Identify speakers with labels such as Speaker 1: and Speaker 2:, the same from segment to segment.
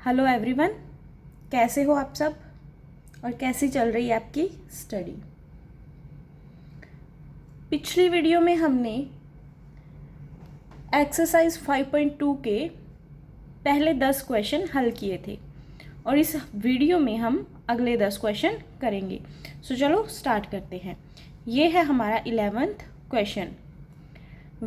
Speaker 1: Hello everyone, कैसे हो आप सब और कैसी चल रही है आपकी स्टडी। पिछली वीडियो में हमने एक्सरसाइज 5.2 के पहले 10 क्वेश्चन हल किए थे और इस वीडियो में हम अगले 10 क्वेश्चन करेंगे। सो चलो स्टार्ट करते हैं। ये है हमारा 11th question.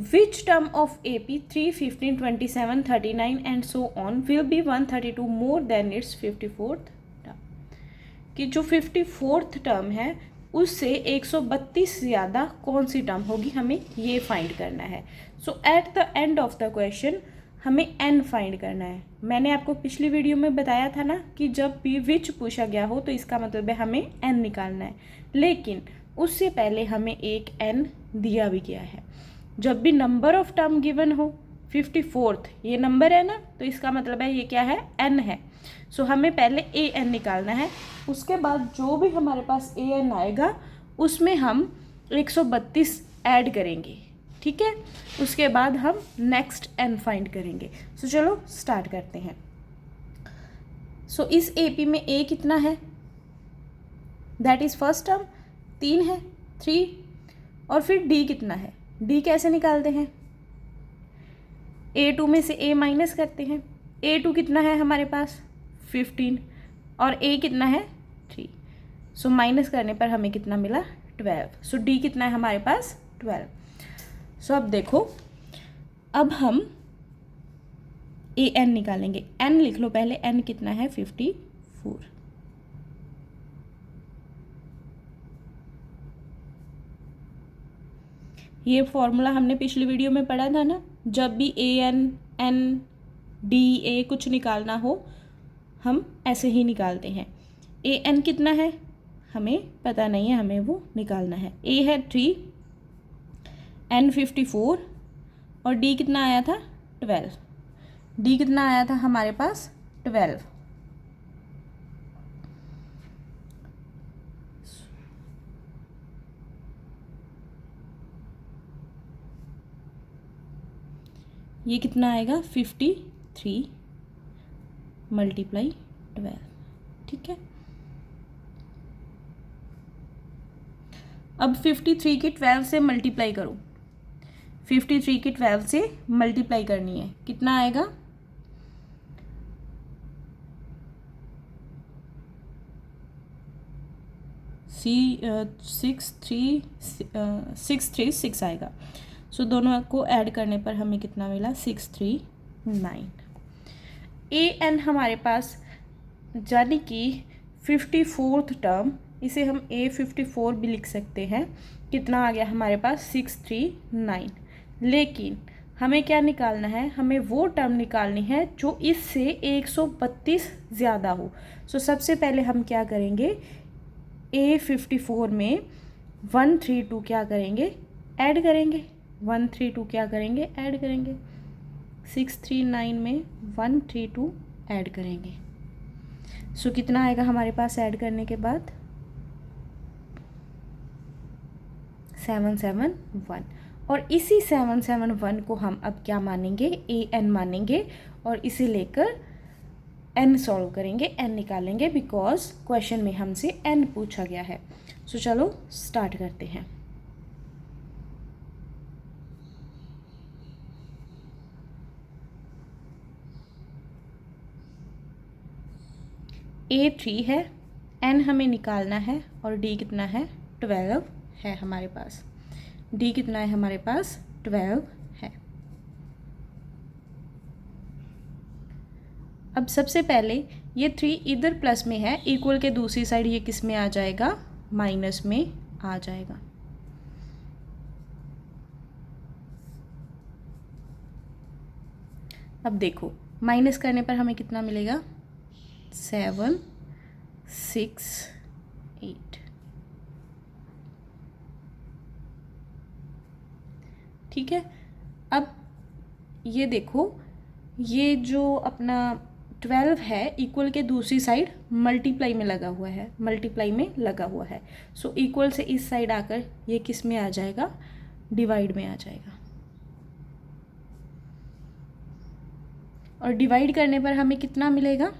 Speaker 1: Which term of AP 3, 15, 27, 39 and so on will be 132 more than its 54th term? कि जो 54th टर्म है उससे 132 ज़्यादा कौन सी टर्म होगी, हमें ये फाइंड करना है। So at the end of the question हमें n फाइंड करना है। मैंने आपको पिछली वीडियो में बताया था ना कि जब भी विच पूछा गया हो तो इसका मतलब है हमें n निकालना है, लेकिन उससे पहले हमें एक n दिया भी गया है। जब भी नंबर ऑफ टर्म गिवन हो 54th ये नंबर है ना, तो इसका मतलब है ये क्या है, n है। सो हमें पहले an निकालना है, उसके बाद जो भी हमारे पास an आएगा उसमें हम 132 ऐड करेंगे, ठीक है। उसके बाद हम नेक्स्ट n फाइंड करेंगे। सो चलो स्टार्ट करते हैं। सो इस AP में a कितना है, दैट इज़ फर्स्ट टर्म 3 है, 3। और फिर d कितना है, d कैसे निकालते हैं, A2 में से a माइनस करते हैं। A2 कितना है हमारे पास 15 और a कितना है 3। सो माइनस करने पर हमें कितना मिला 12। सो d कितना है हमारे पास 12। सो अब देखो, अब हम an निकालेंगे। n लिख लो पहले, n कितना है 54। ये फॉर्मूला हमने पिछली वीडियो में पढ़ा था ना, जब भी an n d a कुछ निकालना हो हम ऐसे ही निकालते हैं। an कितना है हमें पता नहीं है, हमें वो निकालना है। a है 3, n 54 और d कितना आया था 12। d कितना आया था हमारे पास 12। ये कितना आएगा 53 मल्टीप्लाई 12, ठीक है। अब 53 की 12 से मल्टीप्लाई करो, 53 की 12 से मल्टीप्लाई करनी है, कितना आएगा 636 आएगा। सो दोनों को ऐड करने पर हमें कितना मिला 639। an हमारे पास यानी कि 54th टर्म, इसे हम A54 भी लिख सकते हैं। कितना आ गया हमारे पास 639। लेकिन हमें क्या निकालना है, हमें वो टर्म निकालनी है जो इससे 132 ज़्यादा हो। सो सबसे पहले हम क्या करेंगे, A54 में 132 क्या करेंगे ऐड करेंगे, 132 क्या करेंगे ऐड करेंगे, 639 में 132 ऐड करेंगे। सो कितना आएगा हमारे पास ऐड करने के बाद 771। और इसी 771 को हम अब क्या मानेंगे, an मानेंगे और इसे लेकर n सॉल्व करेंगे, n निकालेंगे, बिकॉज क्वेश्चन में हमसे n पूछा गया है। सो चलो स्टार्ट करते हैं। A3 है, n हमें निकालना है और d कितना है 12 है हमारे पास। d कितना है हमारे पास 12 है। अब सबसे पहले ये 3 इधर प्लस में है, इक्वल के दूसरी साइड ये किस में आ जाएगा, माइनस में आ जाएगा। अब देखो माइनस करने पर हमें कितना मिलेगा 7 6 8, ठीक है। अब ये देखो, ये जो अपना 12 है इक्वल के दूसरी साइड मल्टीप्लाई में लगा हुआ है, मल्टीप्लाई में लगा हुआ है। सो इक्वल से इस साइड आकर ये किस में आ जाएगा, डिवाइड में आ जाएगा। और डिवाइड करने पर हमें कितना मिलेगा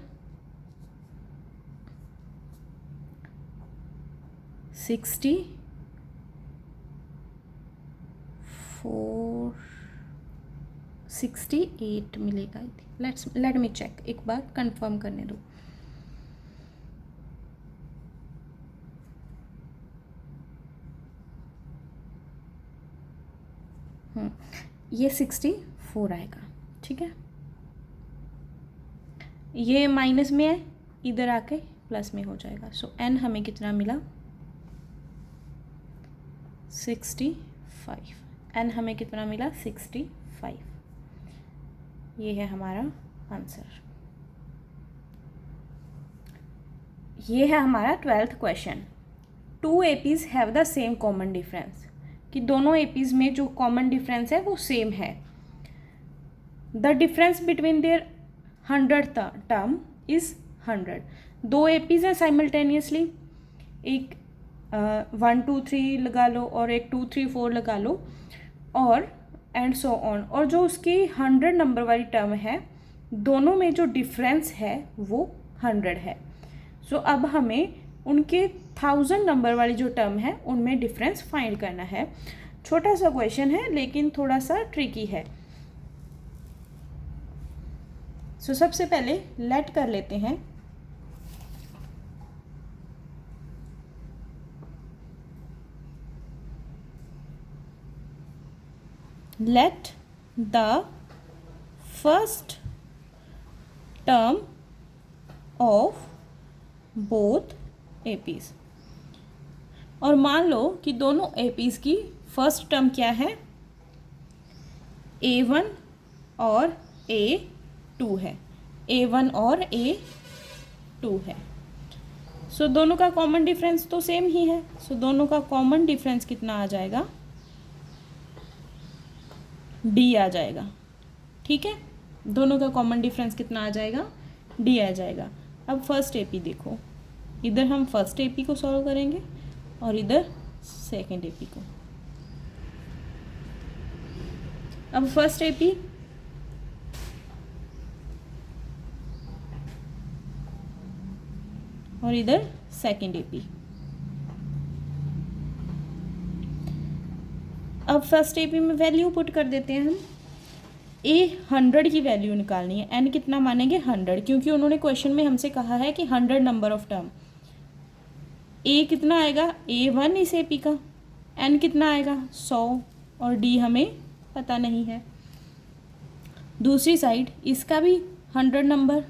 Speaker 1: 68 मिलेगा। लेट मी चेक, एक बार कंफर्म करने दो। ये 64 आएगा, ठीक है। ये माइनस में है, इधर आके प्लस में हो जाएगा। सो n हमें कितना मिला? 65। n हमें कितना मिला? 65। ये है हमारा आंसर। ये है हमारा 12th question. 2 APs have the same common difference, कि दोनों APs में जो कॉमन डिफरेंस है वो सेम है। The difference between their 100th term is 100। 2 APs हैं साइमल्टेनियसली, एक 1 2 3 लगा लो और एक 2 3 4 लगा लो, और एंड सो ऑन। और जो उसकी 100 नंबर वाली टर्म है, दोनों में जो डिफरेंस है वो 100 है। सो अब हमें उनके 1000 नंबर वाली जो टर्म है उनमें डिफरेंस फाइंड करना है। छोटा सा क्वेश्चन है लेकिन थोड़ा सा ट्रिकी है। सो सबसे पहले लेट कर लेते हैं। Let the first term of both APs, और मान लो कि दोनों APs की फर्स्ट टर्म क्या है? A1 और A2 है। A1 और A2 है। सो दोनों का कॉमन डिफरेंस तो सेम ही है। सो दोनों का कॉमन डिफरेंस कितना आ जाएगा? D आ जाएगा, ठीक है। दोनों का कॉमन डिफरेंस कितना आ जाएगा? D आ जाएगा। अब फर्स्ट AP देखो, इधर हम फर्स्ट AP को सॉल्व करेंगे और इधर सेकंड AP को। अब फर्स्ट AP और इधर सेकंड AP। अब फर्स्ट AP में वैल्यू पुट कर देते हैं हम। A 100 की वैल्यू निकालनी है। n कितना मानेंगे? 100, क्योंकि उन्होंने क्वेश्चन में हमसे कहा है कि 100 नंबर ऑफ टर्म। A कितना आएगा? A1 इस AP का। n कितना आएगा? 100, और D हमें पता नहीं है। दूसरी साइड इसका भी 100 नंबर।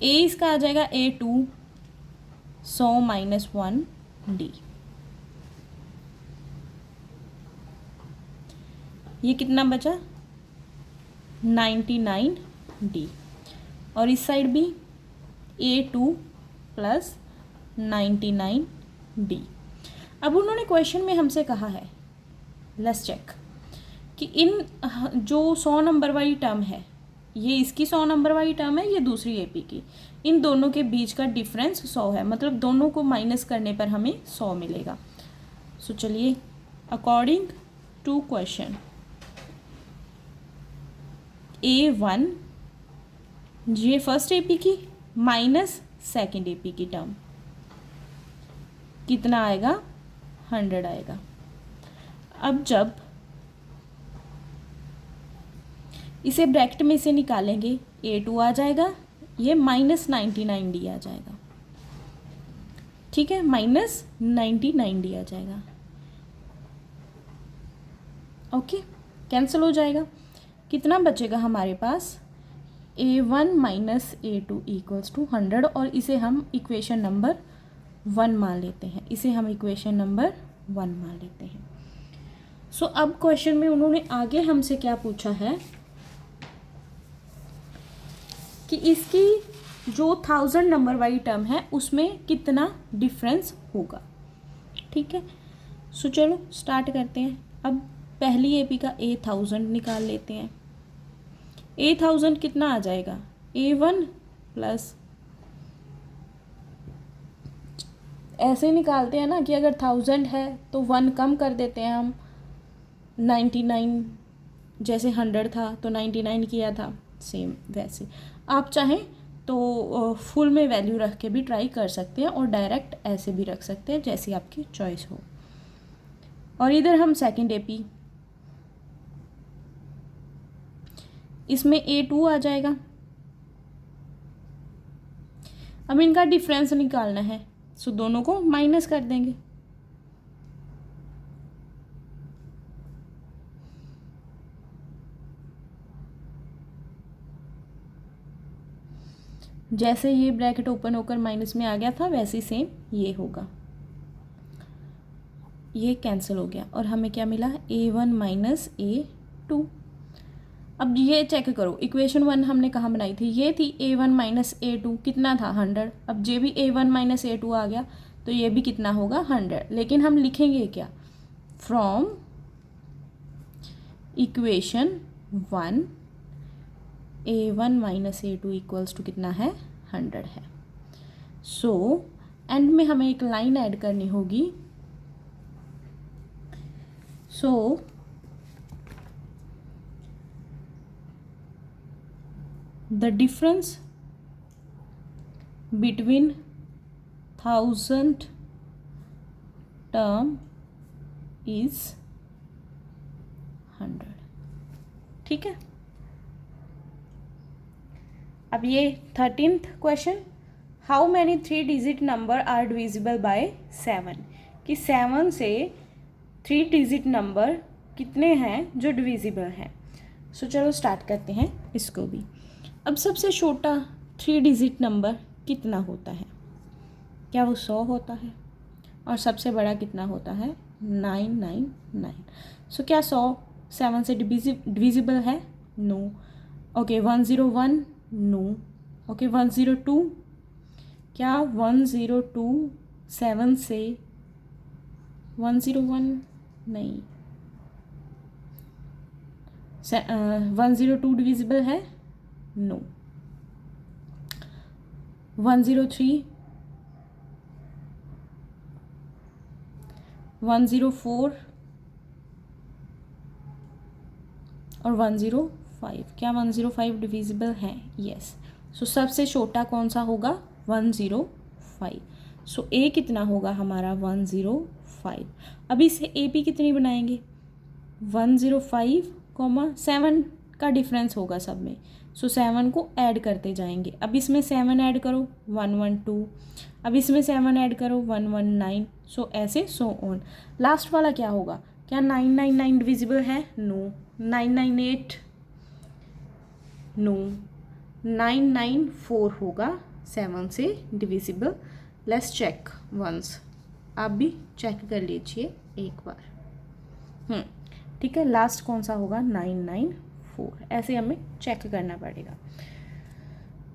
Speaker 1: A इसका आ जाएगा A2, 100 माइनस 1 D। ये कितना बचा? 99 D। और इस साइड भी A2 प्लस 99 D। अब उन्होंने क्वेश्चन में हमसे कहा है, लेट्स चेक, कि इन जो 100 नंबर वाली टर्म है, ये इसकी 100 नंबर वाली टर्म है, ये दूसरी AP की, इन दोनों के बीच का डिफरेंस 100 है। मतलब दोनों को माइनस करने पर हमें 100 मिलेगा। सो चलिए, अकॉर्डिंग टू क्वेश्चन, A1 ये फर्स्ट AP की माइनस सेकेंड AP की टर्म कितना आएगा? 100 आएगा। अब जब इसे ब्रैकेट में से निकालेंगे, A2 आ जाएगा, ये माइनस 99 D आ जाएगा, ठीक है। माइनस 99 D आ जाएगा, ओके, कैंसिल हो जाएगा। कितना बचेगा हमारे पास? A1 minus A2 equals to 100, और इसे हम इक्वेशन नंबर 1 मान लेते हैं। इसे हम इक्वेशन नंबर 1 मान लेते हैं। सो अब क्वेश्चन में उन्होंने आगे हमसे क्या पूछा है कि इसकी जो 1000 नंबर वाली टर्म है उसमें कितना डिफरेंस होगा, ठीक है। सो चलो स्टार्ट करते हैं। अब पहली AP का A1000 निकाल लेते हैं। A1000 कितना आ जाएगा? A1 प्लस, ऐसे निकालते हैं ना कि अगर 1000 है तो 1 कम कर देते हैं हम। 99 जैसे 100 था तो 99 किया था, सेम वैसे। आप चाहें तो फुल में वैल्यू रख के भी ट्राई कर सकते हैं और डायरेक्ट ऐसे भी रख सकते हैं, जैसी आपकी चॉइस हो। और इधर हम सेकंड एपी, इसमें A2 आ जाएगा। अब इनका डिफरेंस निकालना है, सो दोनों को माइनस कर देंगे। जैसे ये ब्रैकेट ओपन होकर माइनस में आ गया था, वैसे ही सेम ये होगा। ये कैंसिल हो गया और हमें क्या मिला, A1 माइनस A2। अब ये चेक करो, इक्वेशन 1 हमने कहाँ बनाई थी, ये थी A1 माइनस A2, कितना था 100। अब ये भी A1 माइनस A2 आ गया, तो ये भी कितना होगा 100। लेकिन हम लिखेंगे क्या, from equation 1 A1 minus A2 equals to कितना है, 100 है। सो एंड में हमें एक लाइन ऐड करनी होगी। सो the difference between 1000 term is 100। ठीक है। अब ये 13th question, how many 3 digit number are divisible by 7, कि 7 से 3 डिजिट नंबर कितने हैं जो डिविजिबल हैं। सो चलो स्टार्ट करते हैं इसको भी। अब सबसे छोटा 3 डिजिट नंबर कितना होता है, क्या वो 100 होता है, और सबसे बड़ा कितना होता है 999। सो क्या 100 7 से डिविजिबल है, नो। Okay 101, no. ओके 102, क्या 102 7 से 101, नहीं। 102 डिविजिबल है, नो। 103, 104 और 105, क्या 105 डिविजिबल है, यस। सो सबसे छोटा कौन सा होगा, 105। सो ए कितना होगा हमारा 105। अभी से ए पी कितनी बनाएंगे, 105, 7 का डिफरेंस होगा सब में। सो 7 को ऐड करते जाएंगे। अब इसमें 7 ऐड करो 112, अब इसमें 7 ऐड करो 119। सो ऐसे सो ऑन। लास्ट वाला क्या होगा, क्या 999 डिविजिबल है, नो। 998, नो। 994 होगा 7 से डिविजिबल। लेट्स चेक वंस, आप भी चेक कर लीजिए एक बार। ठीक है, लास्ट कौन सा होगा 994, ऐसे हमें चेक करना पड़ेगा।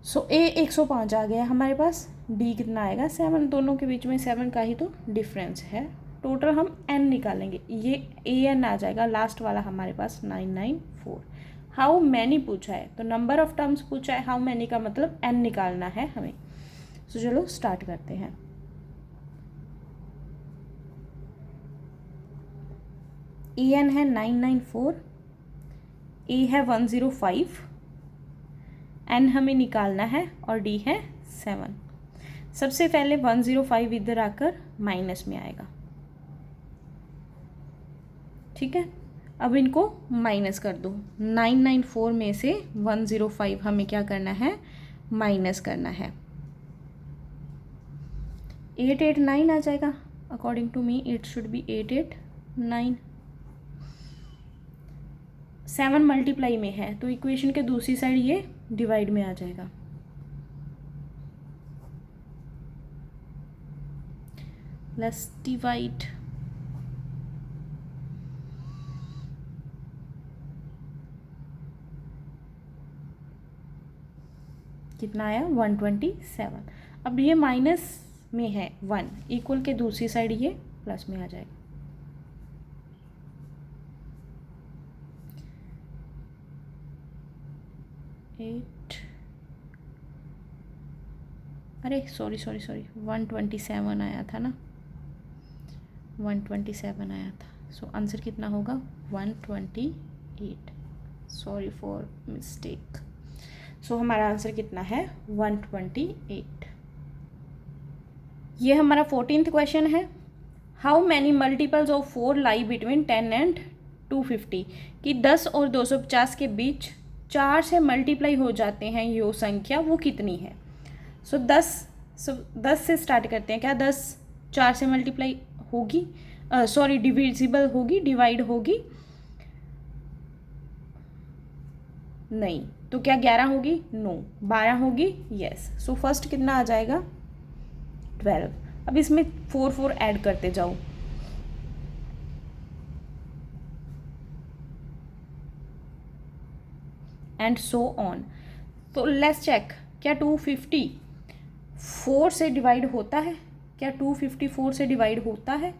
Speaker 1: सो ए 105 आ गया हमारे पास, डी कितना आएगा 7, दोनों के बीच में 7 का ही तो डिफरेंस है। टोटल हम एन निकालेंगे, ये ए एन आ जाएगा, लास्ट वाला हमारे पास 994। हाउ मैनी पूछा है तो नंबर ऑफ टर्म्स पूछा है, हाउ मैनी का मतलब एन निकालना है हमें। सो चलो स्टार्ट करते हैं। ए एन है 994, ए है 105, एन हमें निकालना है और डी है 7। सबसे पहले 105 इधर आकर माइनस में आएगा, ठीक है। अब इनको माइनस कर दो, 994 में से 105 हमें क्या करना है, माइनस करना है। 889 आ जाएगा, according to me it should be 889। 7 multiply में है तो इक्वेशन के दूसरी साइड ये डिवाइड में आ जाएगा। लेट्स डिवाइड, कितना आया 127। अब ये माइनस में है 1, इक्वल के दूसरी साइड ये प्लस में आ जाएगा। अरे सॉरी 127 आया था ना, 127 आया था। सो आंसर कितना होगा 128। Sorry for mistake. सो हमारा आंसर कितना है 128। ये हमारा 14th क्वेश्चन है। How many multiples of 4 lie between 10 and 250, कि 10 और 250 के बीच 4 से मल्टीप्लाई हो जाते हैं यो संख्या, वो कितनी है। सो 10 से स्टार्ट करते हैं। क्या 10 4 से मल्टीप्लाई होगी, सॉरी डिविजिबल होगी, डिवाइड होगी? नहीं। तो क्या 11 होगी? नो। 12 होगी? यस। सो फर्स्ट कितना आ जाएगा 12। अब इसमें 4 4 ऐड करते जाओ। And so on. तो लेट्स चेक, क्या 250 4 से डिवाइड होता है? क्या 250 4 से डिवाइड होता है?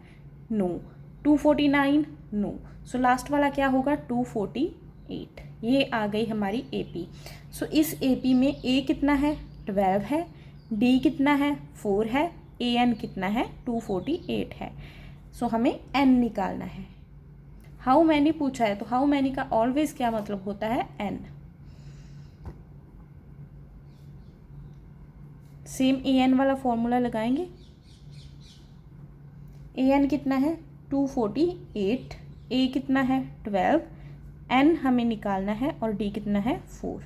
Speaker 1: नो। 249? नो। सो लास्ट वाला क्या होगा 248। ये आ गई हमारी एपी। सो इस एपी में ए कितना है 12 है, डी कितना है 4 है, ए एन कितना है 248 है। सो हमें एन निकालना है। हाउ मैनी पूछा है, तो हाउ मैनी का ऑलवेज क्या मतलब होता है एन। सेम ए एन वाला फॉर्मूला लगाएंगे। ए एन कितना है 248, ए कितना है 12, एन हमें निकालना है और डी कितना है 4।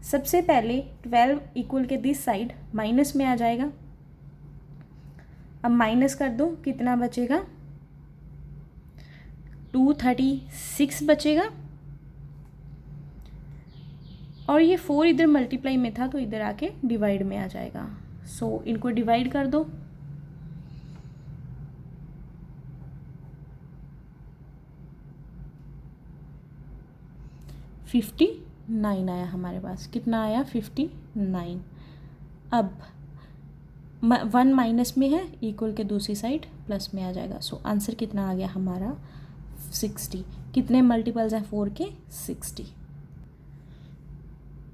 Speaker 1: सबसे पहले 12 इक्वल के दिस साइड माइनस में आ जाएगा। अब माइनस कर दो, कितना बचेगा 236 बचेगा। और ये 4 इधर मल्टीप्लाई में था तो इधर आके डिवाइड में आ जाएगा। सो इनको डिवाइड कर दो। फिफ्टी 9 आया हमारे पास। कितना आया 59। अब 1 माइनस में है, इक्वल के दूसरी साइड प्लस में आ जाएगा। सो आंसर कितना आ गया हमारा 60। कितने मल्टीपल्स हैं 4 के 60।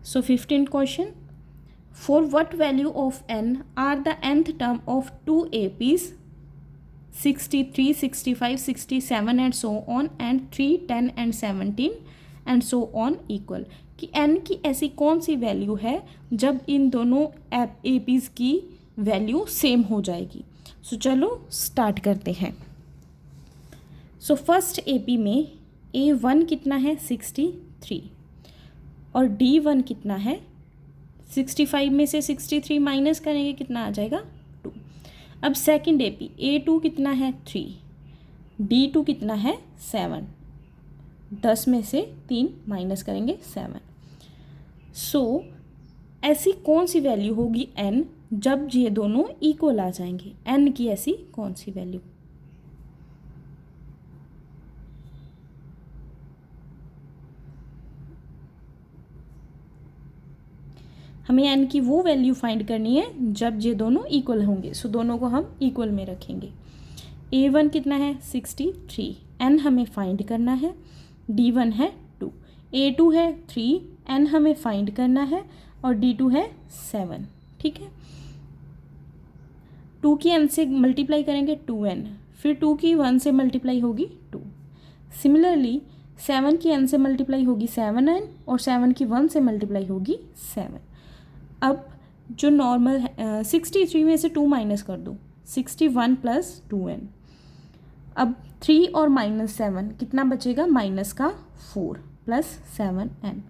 Speaker 1: So 15th question, for what value of n are the nth term of 2 APs 63, 65, 67 and so on and 3, 10 and 17 and so on equal, कि n की ऐसी कौन सी वैल्यू है जब इन दोनों APs की वैल्यू सेम हो जाएगी। सो चलो स्टार्ट करते हैं। सो फर्स्ट AP में A1 कितना है 63 और D1 कितना है 65 में से 63 माइनस करेंगे कितना आ जाएगा 2। अब सेकंड AP A2 कितना है 3, D2 कितना है 7, 10 में से 3 माइनस करेंगे 7। सो ऐसी कौन सी वैल्यू होगी n जब ये दोनों इक्वल आ जाएंगे। n की ऐसी कौन सी वैल्यू। हमें n की वो वैल्यू फाइंड करनी है जब ये दोनों इक्वल होंगे। सो दोनों को हम इक्वल में रखेंगे। A1 कितना है 63, n हमें फाइंड करना है, D1 है 2, A2 है 3, n हमें फाइंड करना है और D2 है 7। ठीक है, 2 की n से मल्टीप्लाई करेंगे 2n, फिर 2 की 1 से मल्टीप्लाई होगी 2। सिमिलरली 7 की n से मल्टीप्लाई होगी 7n और 7 की 1 से मल्टीप्लाई होगी 7। अब जो नॉर्मल है 63 में से 2 माइनस कर दो, 61 प्लस 2n। अब 3 और माइनस 7 कितना बचेगा माइनस का 4 प्लस 7n।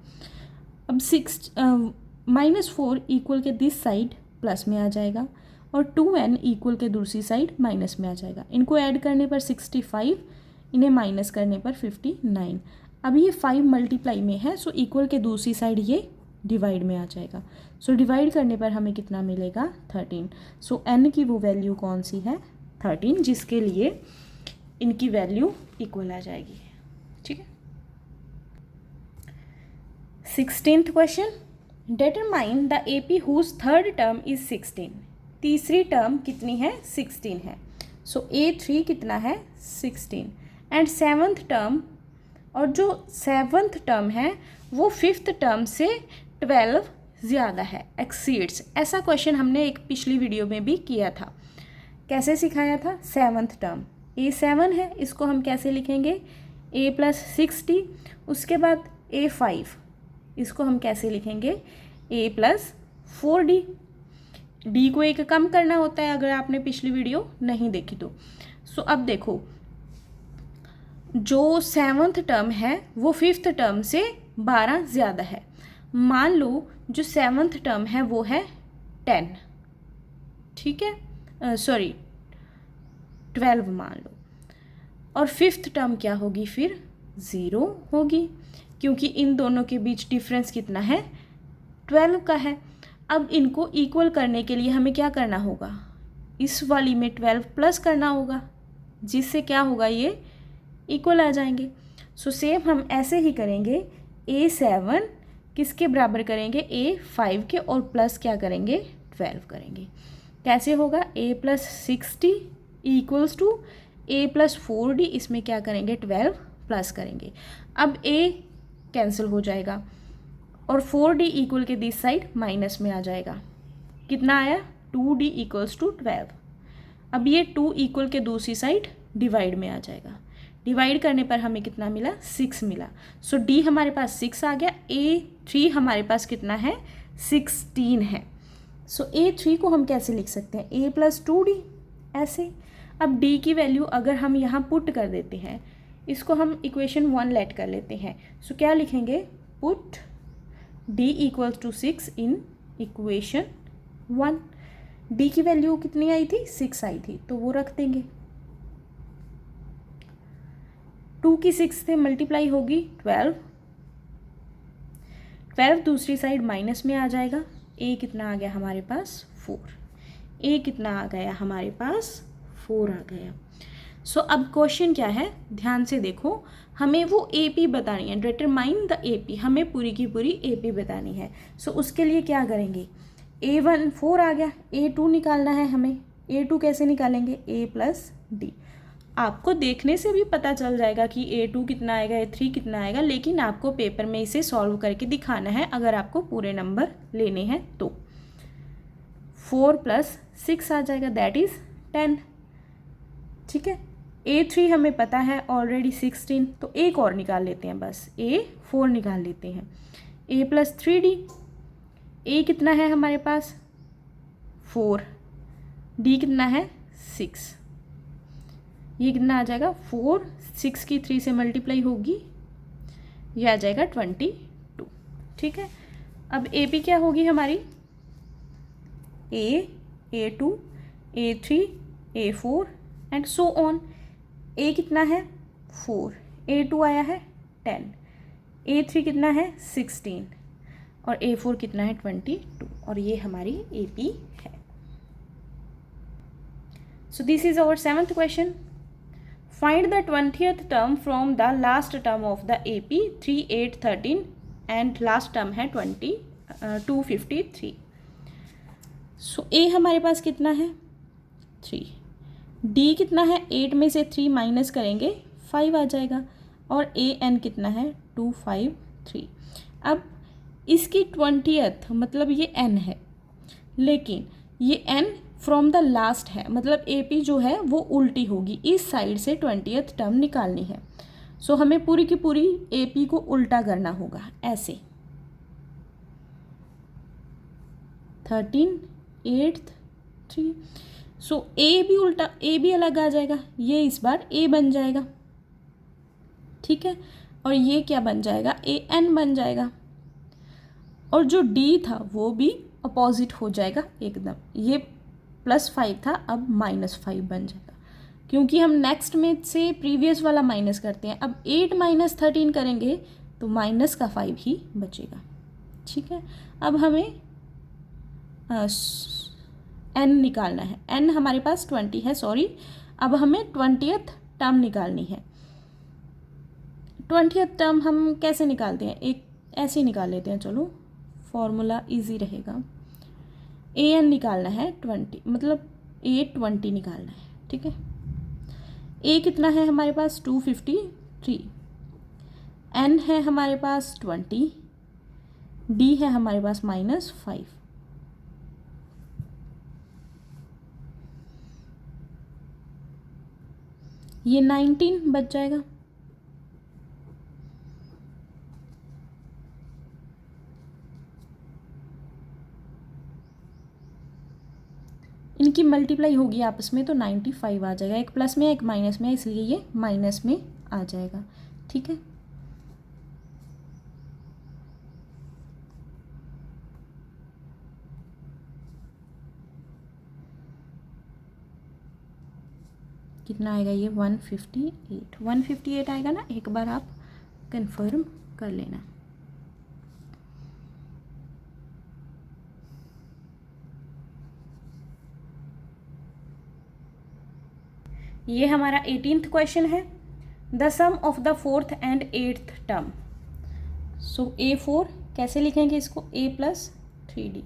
Speaker 1: अब -4 इक्वल के दिस साइड प्लस में आ जाएगा और 2n इक्वल के दूसरी साइड माइनस में आ जाएगा। इनको ऐड करने पर 65, इन्हें माइनस करने पर 59। अब ये 5 मल्टीप्लाई में है, सो इक्वल के दूसरी साइड ये डिवाइड में आ जाएगा। सो डिवाइड करने पर हमें कितना मिलेगा 13। सो n की वो वैल्यू कौन सी है 13, जिसके लिए इनकी वैल्यू इक्वल आ जाएगी। ठीक है। 16th question, determine the AP whose third term is 16। तीसरी टर्म कितनी है 16 है। सो A3 कितना है 16 एंड 7th टर्म, और जो 7th टर्म है वो 5th टर्म से 12 ज़्यादा है, एक्सीड्स। ऐसा क्वेश्चन हमने एक पिछली वीडियो में भी किया था। कैसे सिखाया था, 7th टर्म A7 है, इसको हम कैसे लिखेंगे A+60। उसके बाद A5, इसको हम कैसे लिखेंगे a प्लस 4d। d को एक कम करना होता है अगर आपने पिछली वीडियो नहीं देखी तो। सो अब देखो, जो 7th टर्म है वो 5th टर्म से 12 ज़्यादा है। मान लो जो 7th टर्म है वो है 10, ठीक है, सॉरी 12 मान लो, और 5th टर्म क्या होगी फिर 0 होगी, क्योंकि इन दोनों के बीच डिफरेंस कितना है 12 का है। अब इनको इक्वल करने के लिए हमें क्या करना होगा, इस वाली में 12 प्लस करना होगा, जिससे क्या होगा ये इक्वल आ जाएंगे। सो सेम हम ऐसे ही करेंगे, A7 किसके बराबर करेंगे A5 के, और प्लस क्या करेंगे 12 करेंगे। कैसे होगा, a plus 60 equals to a plus 4d, इसमें क्या करेंगे 12 प्लस करेंगे। अब a कैंसिल हो जाएगा और 4d इक्वल के दिस साइड माइनस में आ जाएगा। कितना आया 2d इक्वल्स टू 12। अब ये 2 इक्वल के दूसरी साइड डिवाइड में आ जाएगा। डिवाइड करने पर हमें कितना मिला 6 मिला। सो d हमारे पास 6 आ गया, a3 हमारे पास कितना है 16 है। सो a3 को हम कैसे लिख सकते हैं a प्लस 2d ऐसे। अब d की वैल्यू अगर हम यहाँ पुट कर देते हैं, इसको हम इक्वेशन 1 लेट कर लेते हैं। सो क्या लिखेंगे, put d equals to 6 in equation 1। d की वैल्यू कितनी आई थी 6 आई थी, तो वो रख देंगे। 2 की 6 से मल्टीप्लाई होगी 12, 12 दूसरी साइड माइनस में आ जाएगा। a कितना आ गया हमारे पास 4, a कितना आ गया हमारे पास 4 आ गया। सो अब क्वेश्चन क्या है, ध्यान से देखो, हमें वो AP बतानी है, डिटरमाइन द AP, हमें पूरी की पूरी AP बतानी है। सो उसके लिए क्या करेंगे, A1 4 आ गया, A2 निकालना है हमें। A2 कैसे निकालेंगे, a प्लस डी। आपको देखने से भी पता चल जाएगा कि A2 कितना आएगा, A3 कितना आएगा, लेकिन आपको पेपर में इसे सॉल्व करके दिखाना है अगर आपको पूरे नंबर लेने हैं तो। 4 प्लस 6 आ जाएगा, दैट इज़ 10, ठीक है। A3 हमें पता है ऑलरेडी 16, तो एक और निकाल लेते हैं, बस A4 निकाल लेते हैं। a प्लस 3d, a कितना है हमारे पास 4, d कितना है 6, ये कितना आ जाएगा 4, 6 की 3 से मल्टीप्लाई होगी, ये आ जाएगा 22, ठीक है। अब AP क्या होगी हमारी, A2, A3, A4 and so on. A कितना है 4, A2 आया है 10, A3 कितना है 16 और A4 कितना है 22, और ये हमारी AP है। So this is our 7th question. Find the 20th term from the last term of the AP 3, 8, 13 and last term है 253। सो A हमारे पास कितना है 3, D कितना है 8 में से 3 माइनस करेंगे 5 आ जाएगा, और AN कितना है 253। अब इसकी 20th मतलब ये N है, लेकिन ये N फ्रॉम द लास्ट है, मतलब AP जो है वो उल्टी होगी, इस साइड से 20th टर्म निकालनी है। सो हमें पूरी की पूरी AP को उल्टा करना होगा ऐसे, 13, 8, 3। सो A भी उल्टा, A भी अलग आ जाएगा, ये इस बार A बन जाएगा, ठीक है, और ये क्या बन जाएगा AN बन जाएगा, और जो D था वो भी अपोजिट हो जाएगा एकदम, ये +5 था अब -5 बन जाएगा, क्योंकि हम नेक्स्ट में से प्रीवियस वाला माइनस करते हैं। अब 8 - 13 करेंगे तो -5 ही बचेगा, ठीक है। अब हमें n निकालना है, n हमारे पास 20 है, सॉरी, अब हमें 20th टर्म निकालनी है। 20th टर्म हम कैसे निकालते हैं, एक ऐसे निकाल लेते हैं, चलो फॉर्मूला इजी रहेगा। AN निकालना है 20, मतलब A20 निकालना है, ठीक है। A कितना है हमारे पास 253, N है हमारे पास 20, D है हमारे पास -5। ये 19 बच जाएगा, इनकी मल्टीप्लाई होगी आपस में तो 95 आ जाएगा। एक प्लस में एक माइनस में, इसलिए ये माइनस में आ जाएगा। ठीक है, कितना आएगा ये 158 आएगा ना। एक बार आप कंफर्म कर लेना। ये हमारा 18th क्वेश्चन है। The sum of the 4th and 8th term. So A4 कैसे लिखेंगे इसको, A प्लस 3D,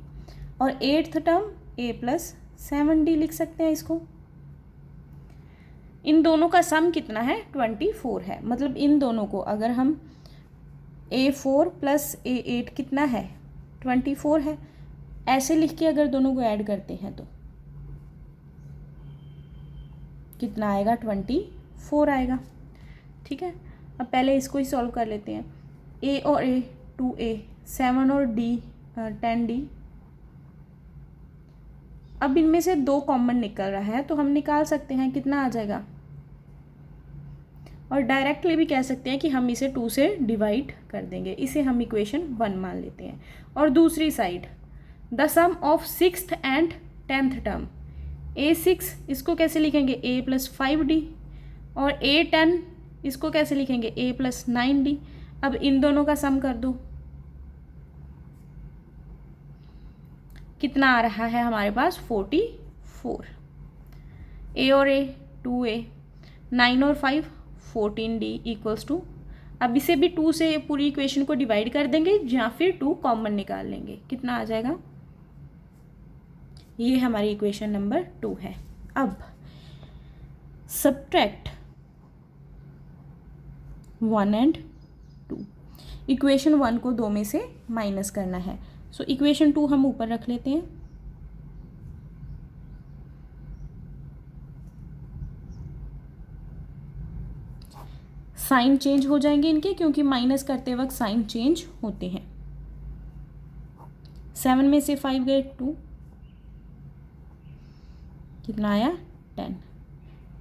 Speaker 1: और 8th term A plus 7D लिख सकते हैं इसको। इन दोनों का सम कितना है, 24 है। मतलब इन दोनों को अगर हम A4 प्लस A8 कितना है, 24 है, ऐसे लिख के अगर दोनों को ऐड करते हैं तो कितना आएगा, 24 आएगा। ठीक है, अब पहले इसको ही सॉल्व कर लेते हैं। A और A 2A, 7 और D 10D। अब इनमें से 2 कॉमन निकल रहा है तो हम निकाल सकते हैं कितना आ जाएगा, और डायरेक्टली भी कह सकते हैं कि हम इसे 2 से डिवाइड कर देंगे। इसे हम इक्वेशन 1 मान लेते हैं। और दूसरी side the sum of 6th and 10th term, A6 इसको कैसे लिखेंगे, A प्लस 5D, और A10 इसको कैसे लिखेंगे, A प्लस 9D। अब इन दोनों का सम कर दो, कितना आ रहा है हमारे पास, 44। A और A 2A, 9 और 5 14D इक्वल्स टू, अब इसे भी 2 से पूरी इक्वेशन को डिवाइड कर देंगे या फिर 2 कॉमन निकाल लेंगे। कितना आ जाएगा, ये हमारी इक्वेशन नंबर 2 है। अब सब्ट्रैक्ट 1 एंड 2। इक्वेशन 1 को 2 में से माइनस करना है। सो इक्वेशन 2 हम ऊपर रख लेते हैं। साइन चेंज हो जाएंगे इनके, क्योंकि माइनस करते वक्त साइन चेंज होते हैं। 7 में से 5 गए 2, कितना आया 10,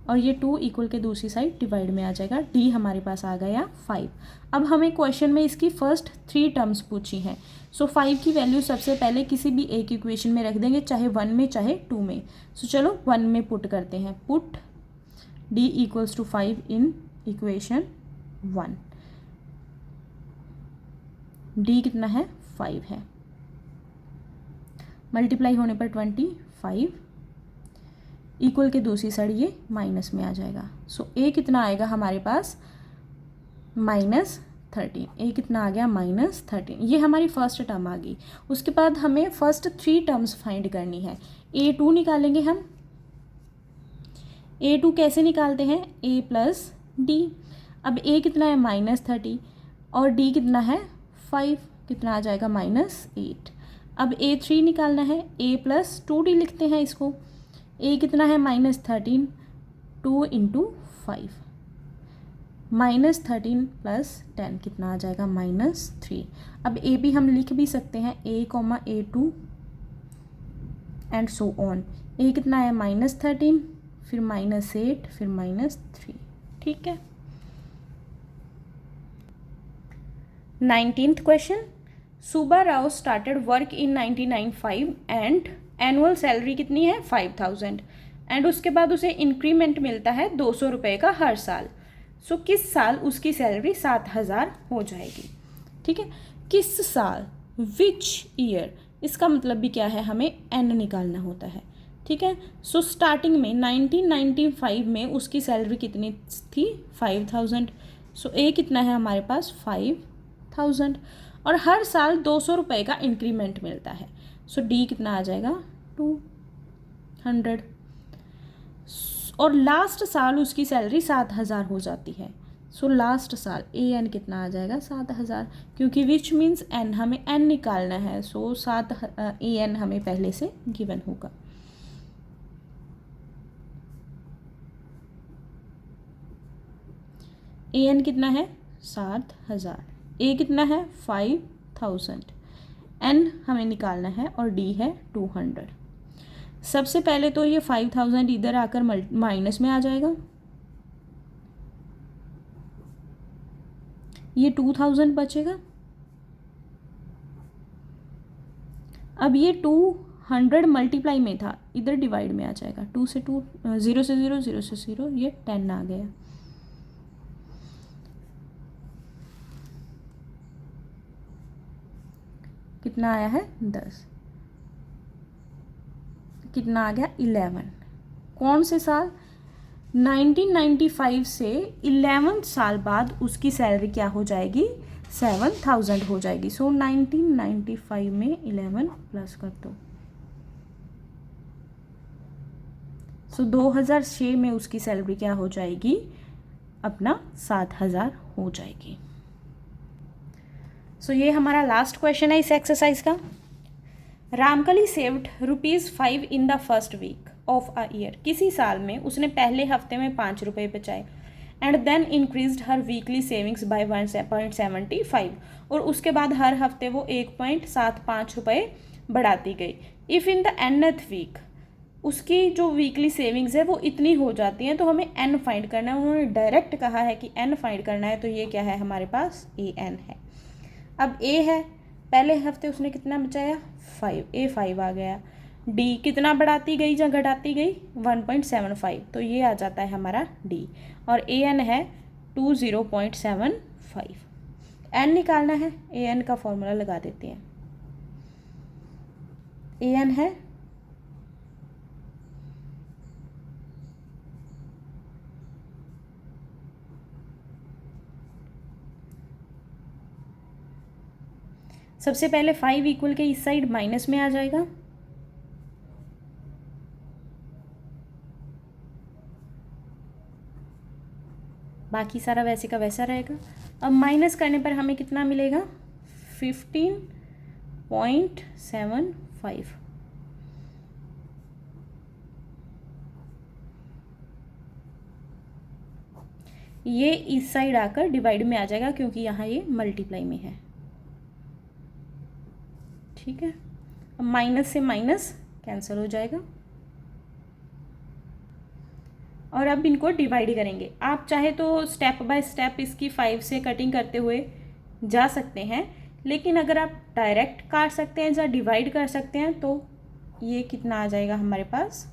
Speaker 1: और ये 2 इक्वल के दूसरी साइड डिवाइड में आ जाएगा। डी हमारे पास आ गया 5। अब हमें क्वेश्चन में इसकी फर्स्ट 3 टर्म्स पूछी हैं। सो 5 की वैल्यू सबसे पहले किसी भी एक इक्वेशन में रख देंगे, चाहे 1 में चाहे 2 में। सो चलो 1 में पुट करते हैं। Put d equals to 5 in equation 1। D कितना है, 5 है। मल्टीप्लाई होने पर 25 इक्वल के दूसरी साइड ये माइनस में आ जाएगा। सो ए कितना आएगा हमारे पास, -13। ए कितना आ गया, -13। ये हमारी फर्स्ट टर्म आ गई। उसके बाद हमें फर्स्ट 3 टर्म्स फाइंड करनी है। A2 निकालेंगे हम। A2 कैसे निकालते हैं, A प्लस डी। अब A कितना है, -30, और D कितना है 5, कितना आ जाएगा, -8। अब A3 निकालना है। A प्लस 2D लिखते हैं इसको। A कितना है, -13, 2 × 5, -13 प्लस 10 कितना आ जाएगा, -3। अब A भी हम लिख भी सकते हैं, A, A2 and so on. A कितना है, -13, फिर -8, फिर -3। ठीक है। 19th question. Subba Rao started work in 1995 and annual salary कितनी है, 5000, एंड उसके बाद उसे इंक्रीमेंट मिलता है 200 रुपये का हर साल। सो किस साल उसकी सैलरी 7000 हो जाएगी। ठीक है, किस साल, विच ईयर, इसका मतलब भी क्या है, हमें एन निकालना होता है। ठीक है, सो स्टार्टिंग में 1995 में उसकी सैलरी कितनी थी, 5000। सो ए कितना है हमारे पास, 5000, और हर साल 200 रुपये का इंक्रीमेंट मिलता है। सो डी कितना आ जाएगा, 200, और लास्ट साल उसकी सैलरी 7000 हो जाती है। सो लास्ट साल ए एन कितना आ जाएगा, 7000, क्योंकि विच मीन्स एन, हमें एन निकालना है। सो 7 ए एन हमें पहले से गिवन होगा। ए एन कितना है, 7000, ए कितना है, 5000, एन हमें निकालना है, और डी है 200। सबसे पहले तो ये 5000 इधर आकर माइनस में आ जाएगा, ये 2000 बचेगा। अब ये 200 मल्टीप्लाई में था, इधर डिवाइड में आ जाएगा। 2 से 2, 0 से 0, 0 से 0, ये 10 आ गया। कितना आया है? 10। कितना आ गया? 11। कौन से साल? 1995 से 11 साल बाद उसकी सैलरी क्या हो जाएगी? 7000 हो जाएगी। सो 1995 में 11 प्लस कर दो। सो 2006 में उसकी सैलरी क्या हो जाएगी? अपना 7000 हो जाएगी। सो ये हमारा लास्ट क्वेश्चन है इस एक्सरसाइज का। Ramkali saved ₹5 in the first week of a year. किसी साल में उसने पहले हफ्ते में 5 रुपये बचाए एंड देन इंक्रीज्ड हर वीकली सेविंग्स बाय 1.75 और उसके बाद हर हफ्ते वो 1.75 रुपये बढ़ाती गई। If in the nth week उसकी जो वीकली सेविंग्स है वो इतनी हो जाती हैं, तो हमें n फाइंड करना है। उन्होंने डायरेक्ट कहा है कि n फाइंड करना है, तो ये क्या है हमारे पास? an है। अब a है, पहले हफ्ते उसने कितना बचाया? 5, a 5 आ गया। d कितना बढ़ाती गई या घटाती गई? 1.75, तो ये आ जाता है हमारा d। और an है 20.75। n निकालना है, an का फॉर्मूला लगा देते हैं। an है सबसे पहले 5 इक्वल के इस साइड माइनस में आ जाएगा, बाकी सारा वैसे का वैसा रहेगा। अब माइनस करने पर हमें कितना मिलेगा? 15.75। ये इस साइड आकर डिवाइड में आ जाएगा क्योंकि यहाँ ये मल्टीप्लाई में है। ठीक है, अब माइनस से माइनस कैंसिल हो जाएगा और अब इनको डिवाइड करेंगे। आप चाहे तो स्टेप बाय स्टेप इसकी 5 से कटिंग करते हुए जा सकते हैं, लेकिन अगर आप डायरेक्ट काट सकते हैं या डिवाइड कर सकते हैं तो ये कितना आ जाएगा हमारे पास?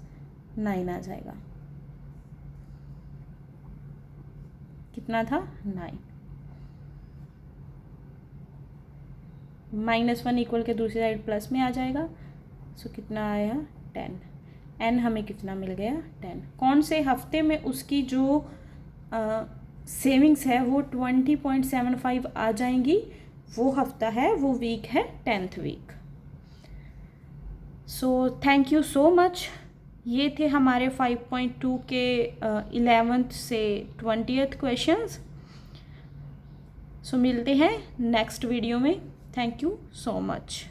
Speaker 1: 9 आ जाएगा। कितना था? 9। -1 इक्वल के दूसरी साइड प्लस में आ जाएगा। सो कितना आया? 10। n हमें कितना मिल गया? 10। कौन से हफ्ते में उसकी जो सेविंग्स है वो 20.75 आ जाएंगी? वो हफ्ता है, वो वीक है 10th week. So thank you so much. ये थे हमारे 5.2 के 11th से 20th क्वेश्चंस। सो मिलते हैं नेक्स्ट वीडियो में। Thank you so much.